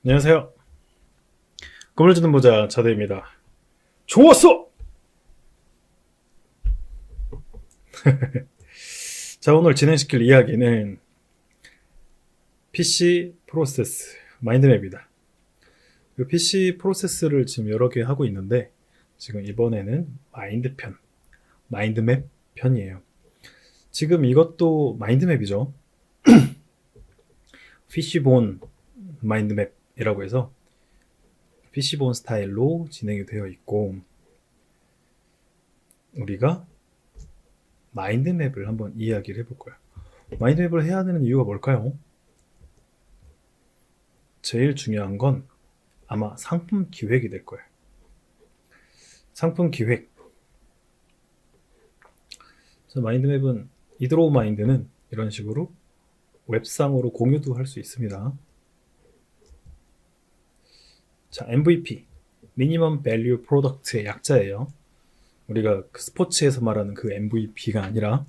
안녕하세요. 꿈을 주는 모자 자대입니다. 좋았어! 자, 오늘 진행시킬 이야기는 PC 프로세스 마인드맵이다. 이 PC 프로세스를 지금 여러 개 하고 있는데 지금 이번에는 마인드맵 편이에요. 지금 이것도 마인드맵이죠. 피쉬본 마인드맵이라고 해서 피쉬본 스타일로 진행이 되어 있고, 우리가 마인드맵을 한번 이야기를 해볼 거예요. 마인드맵을 해야 되는 이유가 뭘까요? 제일 중요한 건 아마 상품 기획이 될 거예요. 상품 기획. 마인드맵은 이드로우 마인드는 이런 식으로 웹상으로 공유도 할 수 있습니다. 자, MVP, 미니멈 밸류 프로덕트의 약자예요. 우리가 그 스포츠에서 말하는 그 MVP가 아니라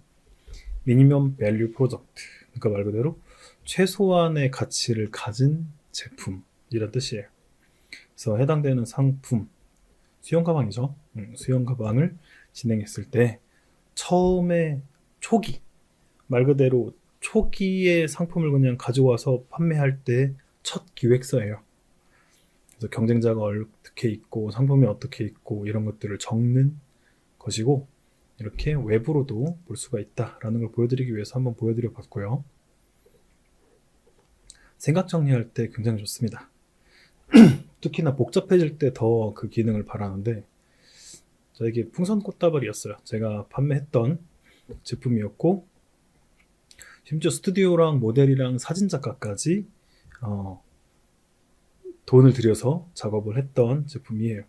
미니멈 밸류 프로덕트, 그러니까 말 그대로 최소한의 가치를 가진 제품이란 뜻이에요. 그래서 해당되는 상품, 수영 가방이죠. 수영 가방을 진행했을 때 처음에 초기, 말 그대로 초기의 상품을 그냥 가져와서 판매할 때 첫 기획서예요. 그래서 경쟁자가 어떻게 있고 상품이 어떻게 있고 이런 것들을 적는 것이고, 이렇게 외부로도 볼 수가 있다라는 걸 보여드리기 위해서 한번 보여드려 봤고요. 생각 정리할 때 굉장히 좋습니다. 특히나 복잡해질 때 더 그 기능을 바라는데, 자, 이게 풍선 꽃다발이었어요. 제가 판매했던 제품이었고, 심지어 스튜디오랑 모델이랑 사진작가까지 돈을 들여서 작업을 했던 제품이에요.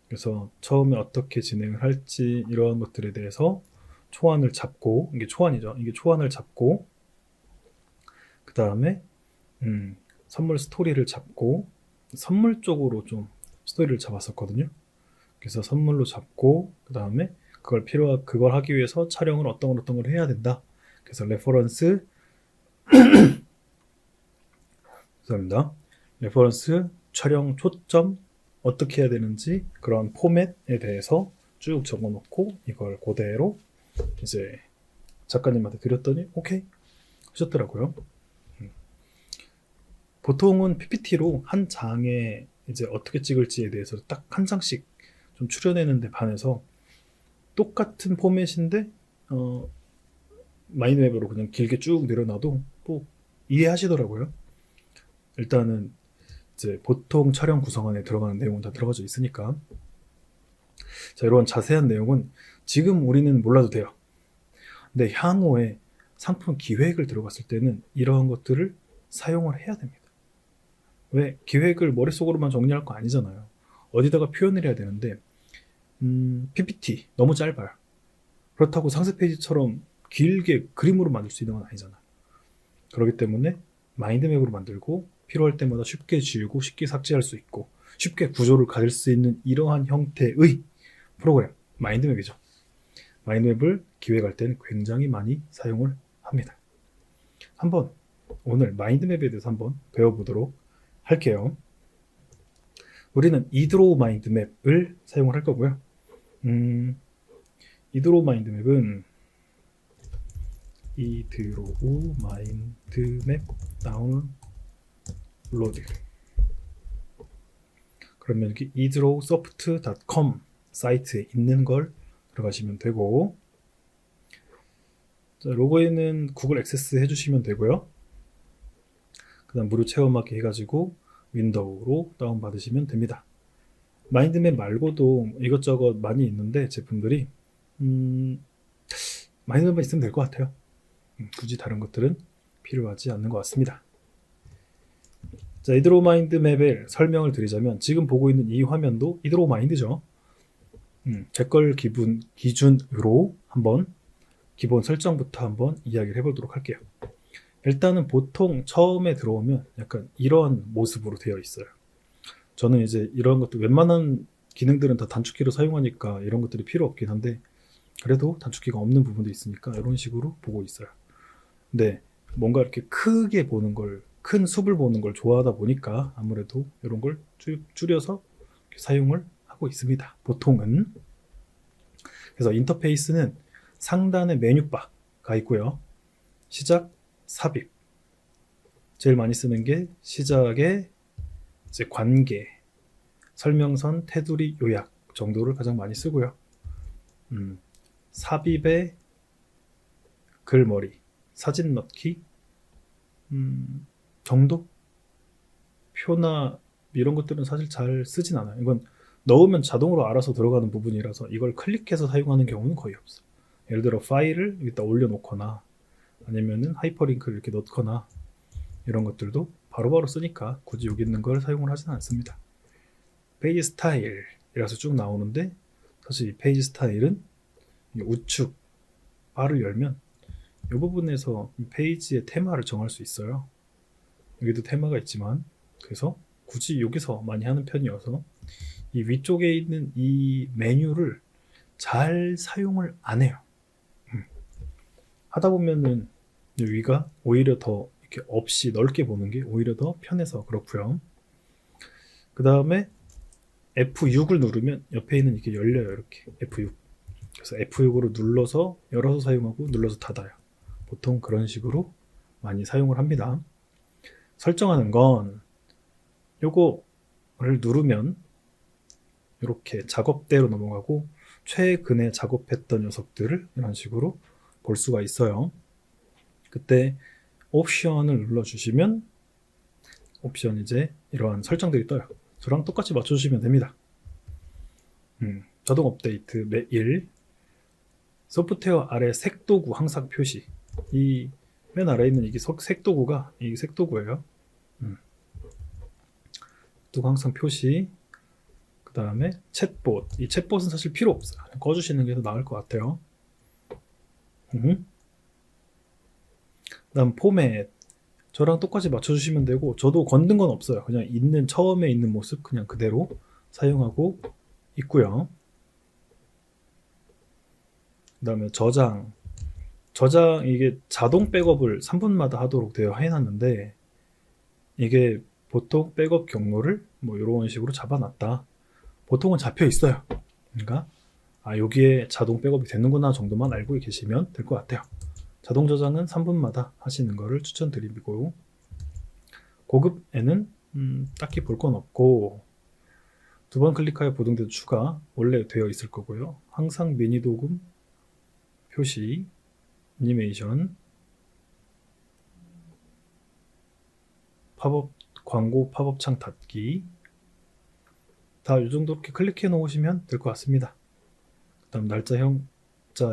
그래서 처음에 어떻게 진행을 할지 이러한 것들에 대해서 초안을 잡고, 이게 초안이죠. 이게 초안을 잡고, 그 다음에 선물 스토리를 잡고, 선물 쪽으로 좀 스토리를 잡았었거든요. 그래서 선물로 잡고, 그 다음에 그걸 하기 위해서 촬영을 어떤 걸 해야 된다. 그래서 레퍼런스, 죄송합니다. 레퍼런스, 촬영 초점, 어떻게 해야 되는지 그런 포맷에 대해서 쭉 적어놓고 이걸 그대로 이제 작가님한테 드렸더니 오케이 하셨더라고요. 보통은 PPT로 한 장에 이제 어떻게 찍을지에 대해서 딱 한 장씩 좀 추려내는데 반해서 똑같은 포맷인데 마인드맵으로 그냥 길게 쭉 내려놔도 뭐 이해하시더라고요. 일단은 이제 보통 촬영 구성안에 들어가는 내용은 다 들어가져 있으니까. 자, 이런 자세한 내용은 지금 우리는 몰라도 돼요. 근데 향후에 상품 기획을 들어갔을 때는 이러한 것들을 사용을 해야 됩니다. 왜? 기획을 머릿속으로만 정리할 거 아니잖아요. 어디다가 표현을 해야 되는데 PPT 너무 짧아요. 그렇다고 상세 페이지처럼 길게 그림으로 만들 수 있는 건 아니잖아요. 그렇기 때문에 마인드맵으로 만들고 필요할 때마다 쉽게 지우고 쉽게 삭제할 수 있고 쉽게 구조를 가질 수 있는 이러한 형태의 프로그램, 마인드맵이죠. 마인드맵을 기획할 때는 굉장히 많이 사용을 합니다. 한번 오늘 마인드맵에 대해서 한번 배워보도록 할게요. 우리는 이드로우 마인드맵을 사용을 할 거고요. 이드로우 마인드맵은 이드로우 마인드맵 다운로드, 그러면 여기 idrowsoft.com 사이트에 있는 걸 들어가시면 되고, 자, 로그인은 구글 액세스 해주시면 되고요. 그 다음 무료 체험하기 해가지고 윈도우로 다운받으시면 됩니다. 마인드맵 말고도 이것저것 많이 있는데 제품들이 마인드맵만 있으면 될 것 같아요. 굳이 다른 것들은 필요하지 않는 것 같습니다. 자, 이드로우 마인드맵의 설명을 드리자면 지금 보고 있는 이 화면도 이드로우 마인드죠. 댓글 기준으로 한번 기본 설정부터 한번 이야기를 해보도록 할게요. 일단은 보통 처음에 들어오면 약간 이런 모습으로 되어 있어요. 저는 이제 이런 것도 웬만한 기능들은 다 단축키로 사용하니까 이런 것들이 필요 없긴 한데, 그래도 단축키가 없는 부분도 있으니까 이런 식으로 보고 있어요. 근데 뭔가 이렇게 크게 보는 걸 큰 숲을 보는 걸 좋아하다 보니까 아무래도 이런 걸 줄여서 사용을 하고 있습니다. 보통은. 그래서 인터페이스는 상단에 메뉴바가 있고요. 시작, 삽입. 제일 많이 쓰는 게 시작에 이제 관계, 설명선, 테두리, 요약 정도를 가장 많이 쓰고요. 삽입에 글머리, 사진 넣기 정도? 표나 이런 것들은 사실 잘 쓰진 않아요. 이건 넣으면 자동으로 알아서 들어가는 부분이라서 이걸 클릭해서 사용하는 경우는 거의 없어. 예를 들어 파일을 여기다 올려놓거나 아니면은 하이퍼링크를 이렇게 넣거나 이런 것들도 바로바로 쓰니까 굳이 여기 있는 걸 사용을 하지는 않습니다. 페이지 스타일이라서 쭉 나오는데 사실 이 페이지 스타일은 우측 바를 열면 이 부분에서 페이지의 테마를 정할 수 있어요. 여기도 테마가 있지만 그래서 굳이 여기서 많이 하는 편이어서 이 위쪽에 있는 이 메뉴를 잘 사용을 안 해요. 하다 보면은 위가 오히려 더 이렇게 없이 넓게 보는 게 오히려 더 편해서 그렇고요. 그 다음에 F6을 누르면 옆에 있는 이게 열려요. 이렇게 F6. 그래서 F6으로 눌러서 열어서 사용하고 눌러서 닫아요. 보통 그런 식으로 많이 사용을 합니다. 설정하는 건 요거를 누르면 이렇게 작업대로 넘어가고 최근에 작업했던 녀석들을 이런 식으로 볼 수가 있어요. 그때 옵션을 눌러주시면 옵션 이제 이러한 설정들이 떠요. 저랑 똑같이 맞춰주시면 됩니다. 자동 업데이트 매일, 소프트웨어 아래 색도구 항상 표시. 이 맨 아래에 있는 이게 색도구가 이 색도구예요. 도구 항상 표시. 그 다음에 챗봇. 이 챗봇은 사실 필요 없어요. 꺼주시는 게 더 나을 것 같아요. 그 다음 포맷. 저랑 똑같이 맞춰주시면 되고 저도 건든 건 없어요. 그냥 있는 처음에 있는 모습 그냥 그대로 사용하고 있고요. 그 다음에 저장 이게 자동 백업을 3분마다 하도록 되어 해놨는데 이게 보통 백업 경로를 뭐 이런 식으로 잡아놨다. 보통은 잡혀 있어요. 그러니까 여기에 자동 백업이 되는구나 정도만 알고 계시면 될 것 같아요. 자동 저장은 3분마다 하시는 거를 추천드리고, 고급에는 딱히 볼 건 없고 2번 클릭하여 보정대도 추가 원래 되어 있을 거고요. 항상 미니 도금 표시, 애니메이션, 팝업 광고 팝업 창 닫기 다 이 정도 이렇게 클릭해 놓으시면 될 것 같습니다. 그 다음 날짜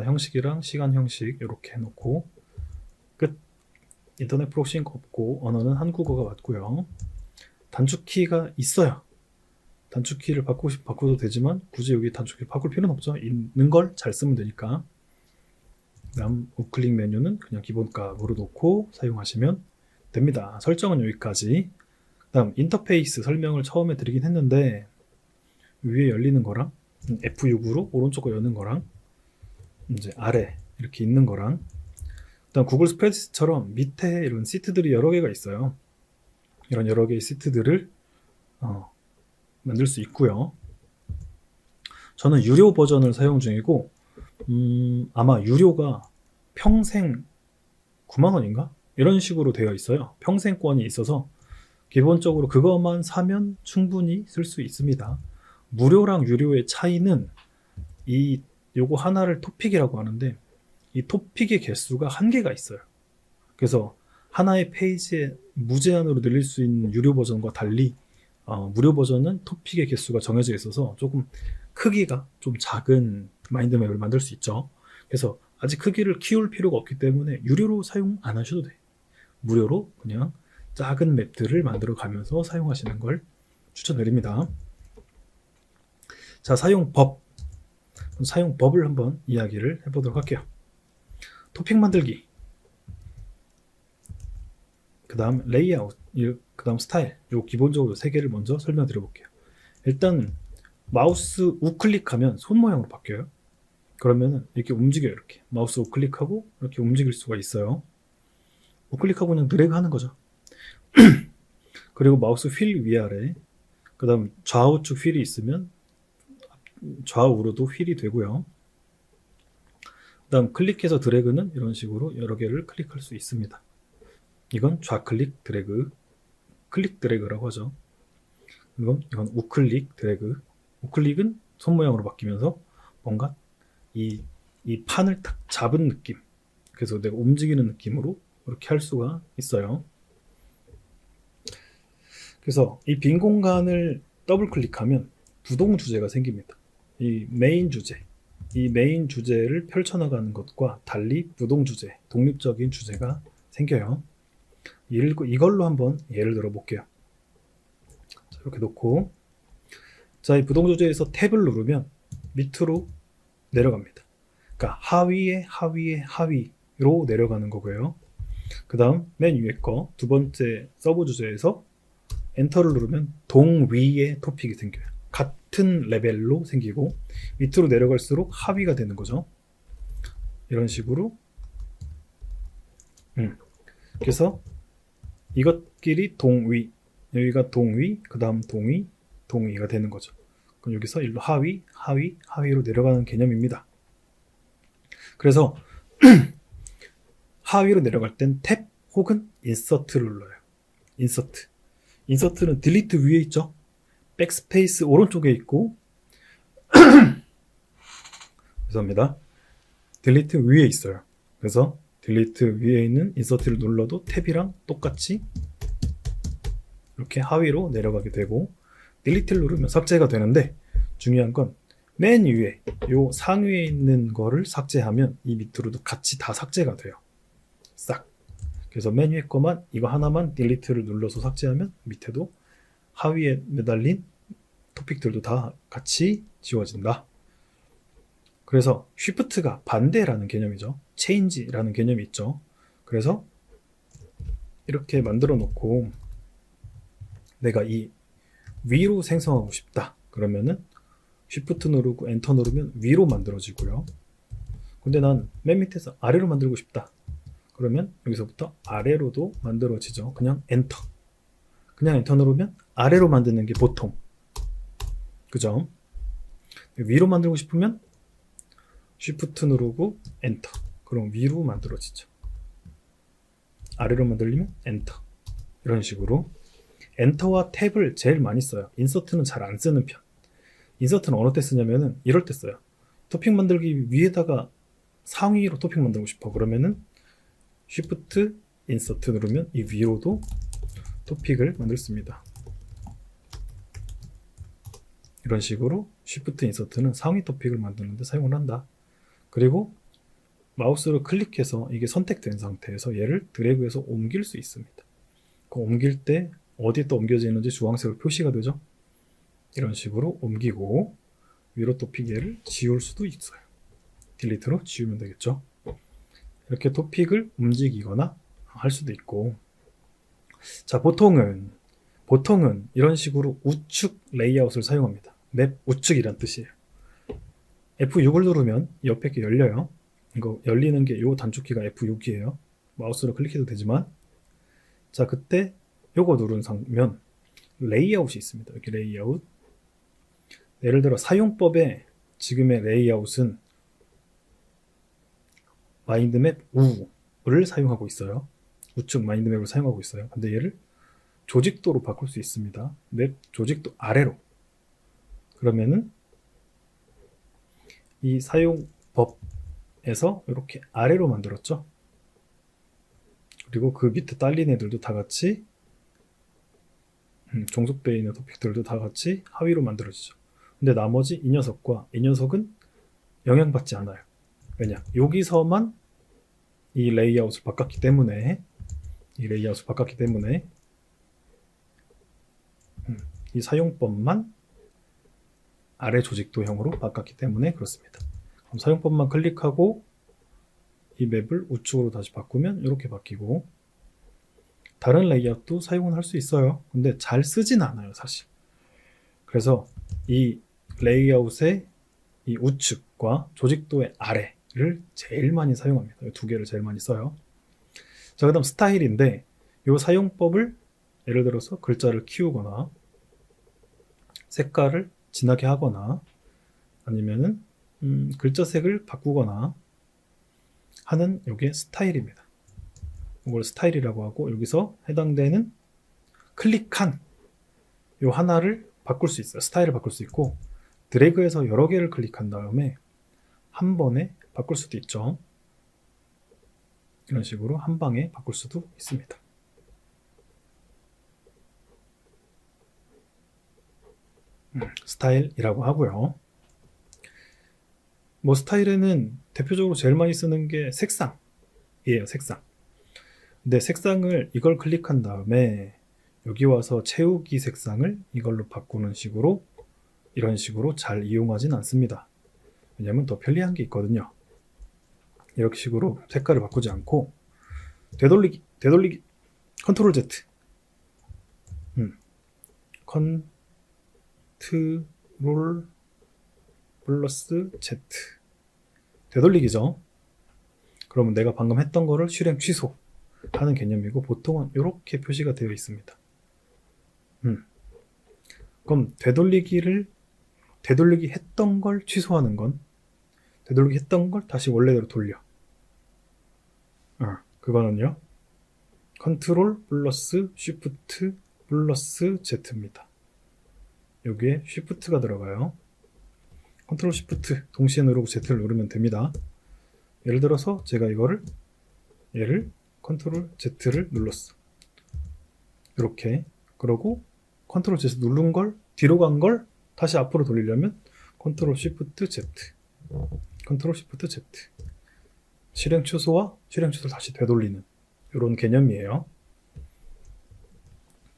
형식이랑 시간 형식 이렇게 해놓고 끝. 인터넷 프록싱 없고 언어는 한국어가 맞고요. 단축키가 있어요. 단축키를 바꿔도 되지만 굳이 여기 단축키를 바꿀 필요는 없죠. 있는 걸 잘 쓰면 되니까. 다음 우클릭 메뉴는 그냥 기본값으로 놓고 사용하시면 됩니다. 설정은 여기까지. 다음 인터페이스 설명을 처음에 드리긴 했는데 위에 열리는 거랑 F6으로 오른쪽 거 여는 거랑 이제 아래 이렇게 있는 거랑 그다음 구글 스프레드시트처럼 밑에 이런 시트들이 여러 개가 있어요. 이런 여러 개의 시트들을 만들 수 있고요. 저는 유료 버전을 사용 중이고 아마 유료가 평생 9만원인가? 이런 식으로 되어 있어요. 평생권이 있어서 기본적으로 그것만 사면 충분히 쓸 수 있습니다. 무료랑 유료의 차이는 요거 하나를 토픽이라고 하는데 이 토픽의 개수가 한계가 있어요. 그래서 하나의 페이지에 무제한으로 늘릴 수 있는 유료 버전과 달리 무료 버전은 토픽의 개수가 정해져 있어서 조금 크기가 좀 작은 마인드맵을 만들 수 있죠. 그래서 아직 크기를 키울 필요가 없기 때문에 유료로 사용 안 하셔도 돼. 무료로 그냥 작은 맵들을 만들어 가면서 사용하시는 걸 추천드립니다. 자, 사용법을 한번 이야기를 해보도록 할게요. 토픽 만들기, 그 다음 레이아웃, 그 다음 스타일, 요 기본적으로 3개를 먼저 설명드려 볼게요. 일단 마우스 우클릭하면 손 모양으로 바뀌어요. 그러면은 이렇게 움직여요. 이렇게 마우스 우클릭하고 이렇게 움직일 수가 있어요. 우클릭하고 그냥 드래그 하는 거죠. 그리고 마우스 휠 위아래, 그 다음 좌우측 휠이 있으면 좌우로도 휠이 되고요. 그 다음 클릭해서 드래그는 이런 식으로 여러 개를 클릭할 수 있습니다. 이건 좌클릭 드래그, 클릭 드래그라고 하죠. 이건 우클릭 드래그. 우클릭은 손 모양으로 바뀌면서 뭔가 이 판을 딱 잡은 느낌, 그래서 내가 움직이는 느낌으로 이렇게 할 수가 있어요. 그래서 이 빈 공간을 더블 클릭하면 부동 주제가 생깁니다. 이 메인 주제를 펼쳐나가는 것과 달리 부동 주제, 독립적인 주제가 생겨요. 이걸로 한번 예를 들어 볼게요. 자, 이렇게 놓고, 자, 이 부동 주제에서 탭을 누르면 밑으로 내려갑니다. 그러니까 하위로 내려가는 거고요. 그 다음 맨 위에 거 두 번째 서브 주제에서 엔터를 누르면 동위의 토픽이 생겨요. 같은 레벨로 생기고 밑으로 내려갈수록 하위가 되는 거죠. 이런 식으로. 그래서 이것끼리 동위, 여기가 동위, 그 다음 동위가 되는 거죠. 그럼 여기서 일로 하위로 내려가는 개념입니다. 그래서 하위로 내려갈 땐 탭 혹은 인서트를 눌러요. 인서트는 딜리트 위에 있죠. 백스페이스 오른쪽에 있고 죄송합니다. 딜리트 위에 있어요. 그래서 딜리트 위에 있는 인서트를 눌러도 탭이랑 똑같이 이렇게 하위로 내려가게 되고, 딜리트를 누르면 삭제가 되는데, 중요한 건 맨 위에 요 상위에 있는 거를 삭제하면 이 밑으로도 같이 다 삭제가 돼요. 싹. 그래서 맨 위에 거만, 이거 하나만 딜리트를 눌러서 삭제하면 밑에도 하위에 매달린 토픽들도 다 같이 지워진다. 그래서 쉬프트가 반대라는 개념이죠. 체인지라는 개념이 있죠. 그래서 이렇게 만들어 놓고 내가 이 위로 생성하고 싶다 그러면은 쉬프트 누르고 엔터 누르면 위로 만들어지고요. 근데 난 맨 밑에서 아래로 만들고 싶다 그러면 여기서부터 아래로도 만들어지죠. 그냥 엔터 누르면 아래로 만드는 게 보통, 그죠? 위로 만들고 싶으면 쉬프트 누르고 엔터, 그럼 위로 만들어지죠. 아래로 만들려면 엔터. 이런 식으로 엔터와 탭을 제일 많이 써요. 인서트는 잘 안 쓰는 편. 인서트는 어느 때 쓰냐면은 이럴 때 써요. 토픽 만들기 위에다가 상위로 토픽 만들고 싶어 그러면은 쉬프트 인서트 누르면 이 위로도 토픽을 만들습니다. 이런 식으로 쉬프트 인서트는 상위 토픽을 만드는데 사용을 한다. 그리고 마우스로 클릭해서 이게 선택된 상태에서 얘를 드래그해서 옮길 수 있습니다. 그 옮길 때 어디에 옮겨지는지 주황색으로 표시가 되죠. 이런 식으로 옮기고 위로 토픽 얘를 지울 수도 있어요. 딜리트로 지우면 되겠죠. 이렇게 토픽을 움직이거나 할 수도 있고, 자, 보통은 이런 식으로 우측 레이아웃을 사용합니다. 맵 우측이란 뜻이에요. F6을 누르면 옆에 게 열려요. 이거 열리는 게 요 단축키가 F6이에요. 마우스로 클릭해도 되지만, 자, 그때 요거 누르면 레이아웃이 있습니다. 이렇게 레이아웃. 예를 들어 사용법에 지금의 레이아웃은 마인드맵 우를 사용하고 있어요. 우측 마인드맵을 사용하고 있어요. 근데 얘를 조직도로 바꿀 수 있습니다. 맵 조직도 아래로. 그러면은 이 사용법에서 이렇게 아래로 만들었죠. 그리고 그 밑에 딸린 애들도 다 같이 종속되어 있는 토픽들도 다 같이 하위로 만들어지죠. 근데 나머지 이 녀석은 영향받지 않아요. 왜냐? 여기서만 이 레이아웃을 바꿨기 때문에 이 사용법만 아래 조직도형으로 바꿨기 때문에 그렇습니다. 그럼 사용법만 클릭하고 이 맵을 우측으로 다시 바꾸면 이렇게 바뀌고, 다른 레이아웃도 사용은 할 수 있어요. 근데 잘 쓰진 않아요, 사실. 그래서 이 레이아웃의 이 우측과 조직도의 아래를 제일 많이 사용합니다. 이 두 개를 제일 많이 써요. 자, 그 다음 스타일인데 이 사용법을 예를 들어서 글자를 키우거나 색깔을 진하게 하거나 아니면은 글자 색을 바꾸거나 하는 요게 스타일입니다. 이걸 스타일이라고 하고 여기서 해당되는 클릭한 요 하나를 바꿀 수 있어요. 스타일을 바꿀 수 있고 드래그해서 여러 개를 클릭한 다음에 한 번에 바꿀 수도 있죠. 이런 식으로 한 방에 바꿀 수도 있습니다. 스타일이라고 하고요. 뭐 스타일에는 대표적으로 제일 많이 쓰는 게 색상이에요. 색상. 근데 색상을 이걸 클릭한 다음에 여기 와서 채우기 색상을 이걸로 바꾸는 식으로 이런 식으로 잘 이용하진 않습니다. 왜냐면 더 편리한 게 있거든요. 이렇게 식으로 색깔을 바꾸지 않고 되돌리기 컨트롤 Z 컨트롤 플러스 Z 되돌리기죠. 그러면 내가 방금 했던 거를 실행 취소 하는 개념이고 보통은 이렇게 표시가 되어 있습니다. 그럼 되돌리기 했던 걸 취소하는 건 되돌리기 했던 걸 다시 원래대로 돌려. 그거는요. 컨트롤 플러스 쉬프트 플러스 Z입니다. 여기에 쉬프트가 들어가요. 컨트롤 쉬프트 동시에 누르고 Z를 누르면 됩니다. 예를 들어서 제가 얘를 컨트롤 Z를 눌렀어. 이렇게. 그러고 컨트롤 Z 누른 걸 뒤로 간 걸 다시 앞으로 돌리려면 컨트롤 쉬프트 Z 컨트롤 쉬프트 Z 실행 취소와 실행 취소를 다시 되돌리는 이런 개념이에요.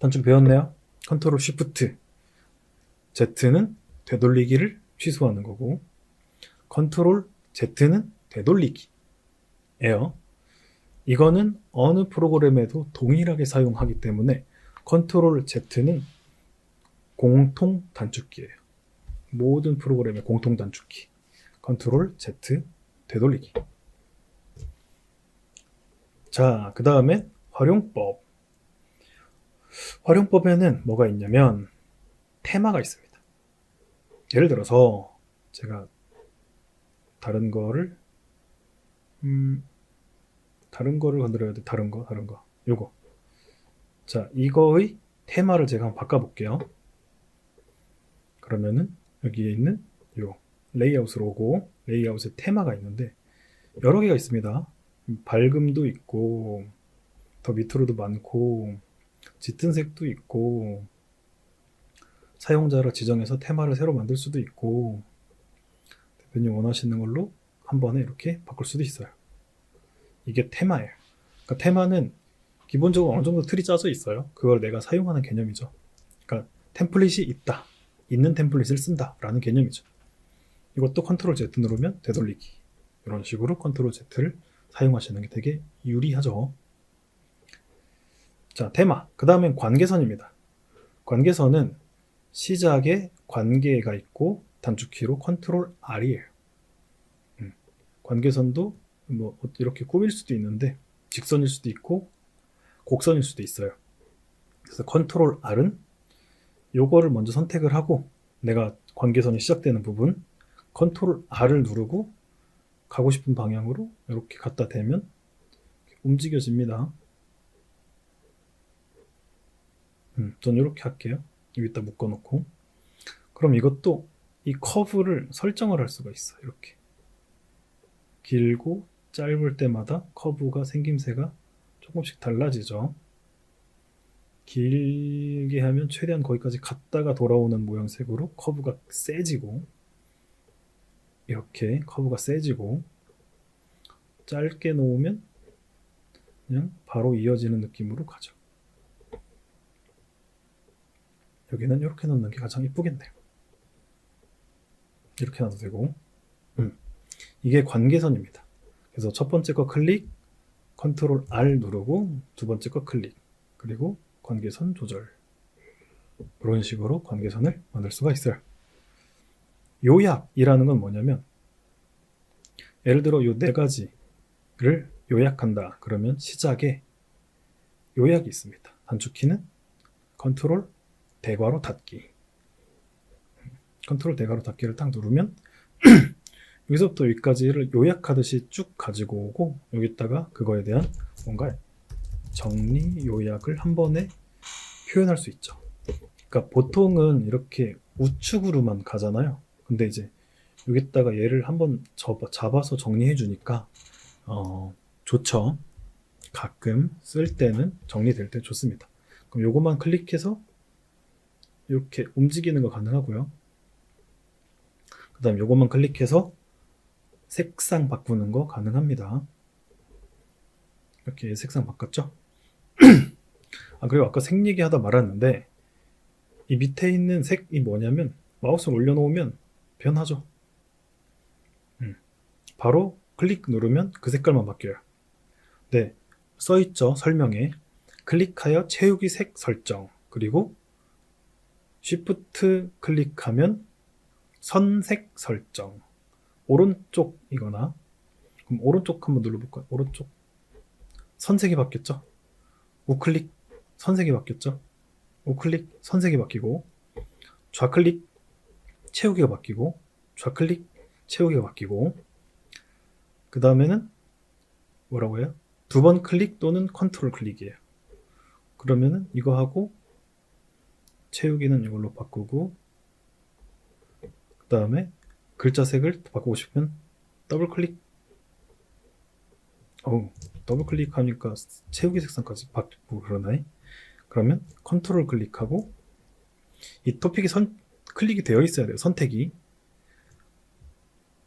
단축 배웠네요. 컨트롤 쉬프트 Z는 되돌리기를 취소하는 거고 컨트롤 Z는 되돌리기예요. 이거는 어느 프로그램에도 동일하게 사용하기 때문에 컨트롤 Z는 공통 단축키예요. 모든 프로그램의 공통 단축키. 컨트롤 Z 되돌리기. 자, 그 다음에 활용법. 활용법에는 뭐가 있냐면 테마가 있습니다. 예를 들어서 제가 다른 거를 건드려야 돼. 다른 거. 요거. 자, 이거의 테마를 제가 한번 바꿔볼게요. 그러면은 여기에 있는 요 레이아웃으로 오고 레이아웃에 테마가 있는데 여러 개가 있습니다. 밝음도 있고 더 밑으로도 많고 짙은 색도 있고 사용자를 지정해서 테마를 새로 만들 수도 있고 대표님 원하시는 걸로 한 번에 이렇게 바꿀 수도 있어요. 이게 테마예요. 그러니까 테마는 기본적으로 어느 정도 틀이 짜져 있어요. 그걸 내가 사용하는 개념이죠. 그러니까 템플릿이 있다. 있는 템플릿을 쓴다 라는 개념이죠. 이것도 컨트롤 Z 누르면 되돌리기. 이런 식으로 컨트롤 Z를 사용하시는 게 되게 유리하죠. 자, 테마. 그 다음엔 관계선입니다. 관계선은 시작에 관계가 있고 단축키로 컨트롤 R이에요. 관계선도 뭐 이렇게 꾸밀 수도 있는데 직선일 수도 있고 곡선일 수도 있어요. 그래서 컨트롤 R은 요거를 먼저 선택을 하고 내가 관계선이 시작되는 부분 컨트롤 R을 누르고 가고 싶은 방향으로 이렇게 갖다 대면 움직여집니다. 전 이렇게 할게요. 여기다 묶어놓고 그럼 이것도 이 커브를 설정을 할 수가 있어요. 이렇게 길고 짧을 때마다 커브가 생김새가 조금씩 달라지죠. 길게 하면 최대한 거기까지 갔다가 돌아오는 모양색으로 커브가 세지고 이렇게 커브가 세지고 짧게 놓으면 그냥 바로 이어지는 느낌으로 가죠. 여기는 이렇게 놓는 게 가장 이쁘겠네요. 이렇게 놔도 되고 이게 관계선입니다. 그래서 첫 번째 거 클릭 컨트롤 R 누르고 두 번째 거 클릭 그리고 관계선 조절 이런 식으로 관계선을 만들 수가 있어요. 요약이라는 건 뭐냐면 예를 들어 요 네 가지를 요약한다 그러면 시작에 요약이 있습니다. 단축키는 컨트롤 대괄호 닫기. 컨트롤 대괄호 닫기를 딱 누르면 여기서부터 여기까지를 요약하듯이 쭉 가지고 오고 여기다가 그거에 대한 뭔가 정리 요약을 한 번에 표현할 수 있죠. 그러니까 보통은 이렇게 우측으로만 가잖아요. 근데 이제 여기다가 얘를 한번 잡아서 정리해 주니까 좋죠. 가끔 쓸 때는 정리될 때 좋습니다. 그럼 요것만 클릭해서 이렇게 움직이는 거 가능하고요. 그 다음 요것만 클릭해서 색상 바꾸는 거 가능합니다. 이렇게 색상 바꿨죠? 그리고 아까 색 얘기하다 말았는데 이 밑에 있는 색이 뭐냐면 마우스를 올려놓으면 변하죠. 바로 클릭 누르면 그 색깔만 바뀌어요. 네, 써있죠. 설명에 클릭하여 채우기 색 설정, 그리고 Shift 클릭하면 선색 설정. 오른쪽이거나, 그럼 오른쪽 한번 눌러볼까요? 오른쪽 선색이 바뀌었죠. 우클릭 선색이 바뀌었죠. 우클릭 선색이 바뀌고, 좌클릭 채우기가 바뀌고, 좌클릭 채우기가 바뀌고, 그 다음에는 뭐라고 해요? 2번 클릭 또는 컨트롤 클릭이에요. 그러면은 이거 하고 채우기는 이걸로 바꾸고, 그 다음에 글자 색을 바꾸고 싶으면 더블 클릭. 더블 클릭하니까 채우기 색상까지 바꾸고 그러나요? 그러면 컨트롤 클릭하고, 이 토픽이 클릭이 되어 있어야 돼요. 선택이.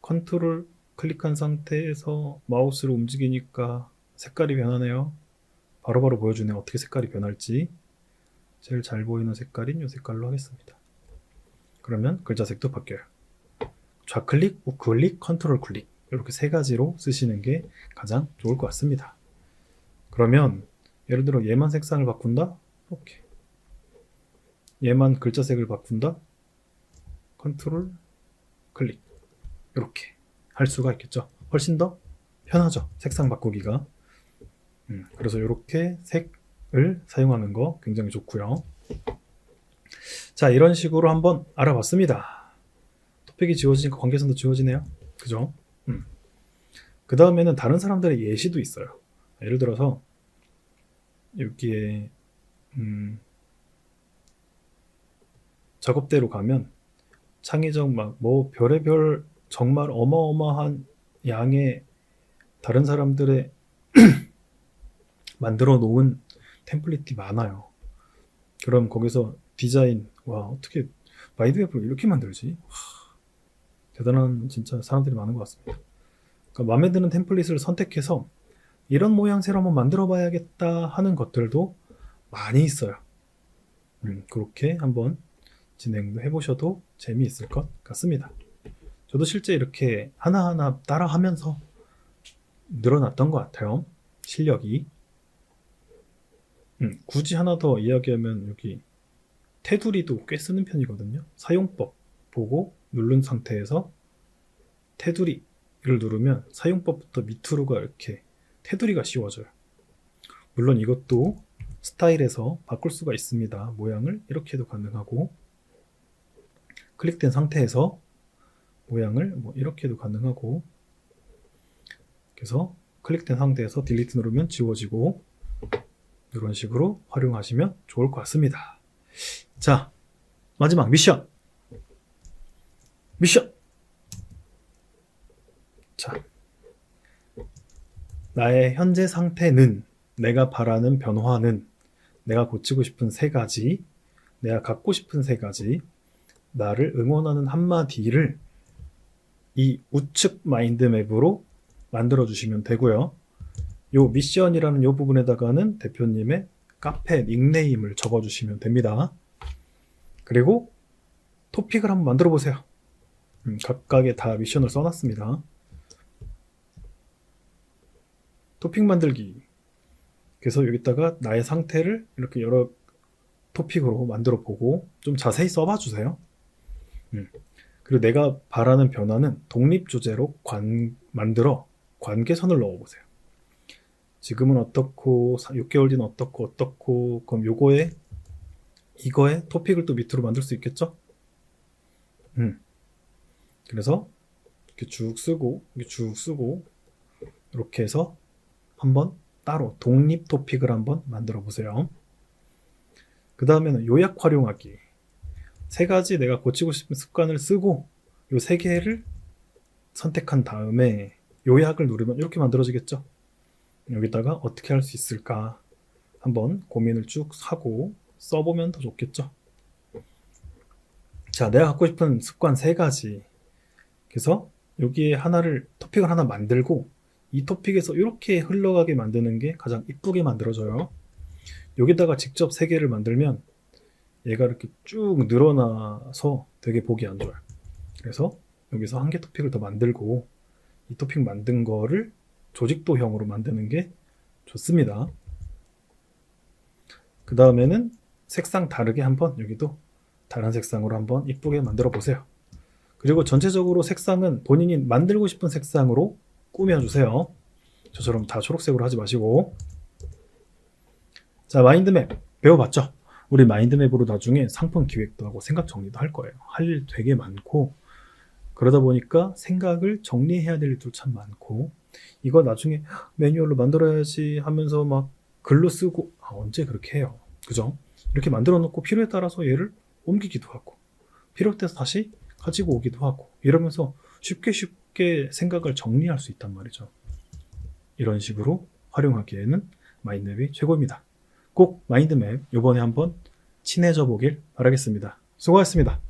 컨트롤 클릭한 상태에서 마우스를 움직이니까 색깔이 변하네요. 바로바로 보여주네요. 어떻게 색깔이 변할지. 제일 잘 보이는 색깔인 이 색깔로 하겠습니다. 그러면 글자색도 바뀌어요. 좌클릭, 우클릭, 컨트롤 클릭, 이렇게 세 가지로 쓰시는 게 가장 좋을 것 같습니다. 그러면 예를 들어 얘만 색상을 바꾼다? 이렇게. 얘만 글자색을 바꾼다? 컨트롤 클릭. 이렇게 할 수가 있겠죠. 훨씬 더 편하죠. 색상 바꾸기가. 그래서 이렇게 색을 사용하는 거 굉장히 좋고요. 자, 이런 식으로 한번 알아봤습니다. 토픽이 지워지니까 관계선도 지워지네요. 그죠? 그 다음에는 다른 사람들의 예시도 있어요. 예를 들어서 여기에 작업대로 가면 창의적 뭐 별의별 정말 어마어마한 양의 다른 사람들의 만들어 놓은 템플릿이 많아요. 그럼 거기서 디자인, 와, 어떻게 마이드웹을 이렇게 만들지? 대단한 진짜 사람들이 많은 것 같습니다. 그러니까 마음에 드는 템플릿을 선택해서 이런 모양새로 한번 만들어 봐야겠다 하는 것들도 많이 있어요. 그렇게 한번 진행도 해보셔도 재미있을 것 같습니다. 저도 실제 이렇게 하나하나 따라 하면서 늘어났던 것 같아요. 실력이. 굳이 하나 더 이야기하면 여기 테두리도 꽤 쓰는 편이거든요. 사용법 보고 누른 상태에서 테두리를 누르면 사용법부터 밑으로가 이렇게 테두리가 씌워져요. 물론 이것도 스타일에서 바꿀 수가 있습니다. 모양을 이렇게 해도 가능하고, 클릭된 상태에서 모양을 뭐 이렇게 해도 가능하고, 그래서 클릭된 상태에서 딜리트 누르면 지워지고, 이런 식으로 활용하시면 좋을 것 같습니다. 자, 마지막 미션. 자, 나의 현재 상태는, 내가 바라는 변화는, 내가 고치고 싶은 3가지, 내가 갖고 싶은 3가지, 나를 응원하는 한마디를 이 우측 마인드맵으로 만들어 주시면 되고요. 요 미션이라는 요 부분에다가는 대표님의 카페 닉네임을 적어 주시면 됩니다. 그리고 토픽을 한번 만들어 보세요. 각각의 다 미션을 써놨습니다. 토픽 만들기. 그래서 여기다가 나의 상태를 이렇게 여러 토픽으로 만들어 보고 좀 자세히 써봐 주세요. 그리고 내가 바라는 변화는 독립 주제로 만들어 관계선을 넣어 보세요. 지금은 어떻고 6개월 뒤는 어떻고 그럼 요거에 이거에 토픽을 또 밑으로 만들 수 있겠죠? 그래서 이렇게 쭉 쓰고 이렇게 쭉 쓰고 이렇게 해서 한번 따로 독립 토픽을 한번 만들어 보세요. 그 다음에는 요약 활용하기. 세 가지 내가 고치고 싶은 습관을 쓰고 요 세 개를 선택한 다음에 요약을 누르면 이렇게 만들어지겠죠. 여기다가 어떻게 할 수 있을까 한번 고민을 쭉 하고 써보면 더 좋겠죠. 자, 내가 갖고 싶은 습관 세 가지. 그래서 여기에 토픽을 하나 만들고 이 토픽에서 이렇게 흘러가게 만드는 게 가장 이쁘게 만들어져요. 여기다가 직접 세 개를 만들면 얘가 이렇게 쭉 늘어나서 되게 보기 안 좋아요. 그래서 여기서 한 개 토픽을 더 만들고 이 토픽 만든 거를 조직도형으로 만드는 게 좋습니다. 그 다음에는 색상 다르게 한번 여기도 다른 색상으로 한번 이쁘게 만들어 보세요. 그리고 전체적으로 색상은 본인이 만들고 싶은 색상으로 꾸며주세요. 저처럼 다 초록색으로 하지 마시고. 자, 마인드맵 배워봤죠? 우리 마인드맵으로 나중에 상품 기획도 하고 생각 정리도 할 거예요. 할 일 되게 많고 그러다 보니까 생각을 정리해야 될 일도 참 많고 이거 나중에 매뉴얼로 만들어야지 하면서 막 글로 쓰고 언제 그렇게 해요. 그죠? 이렇게 만들어 놓고 필요에 따라서 얘를 옮기기도 하고 필요할 때 다시 가지고 오기도 하고 이러면서 쉽게 생각을 정리할 수 있단 말이죠. 이런 식으로 활용하기에는 마인드맵이 최고입니다. 꼭 마인드맵 이번에 한번 친해져 보길 바라겠습니다. 수고하셨습니다.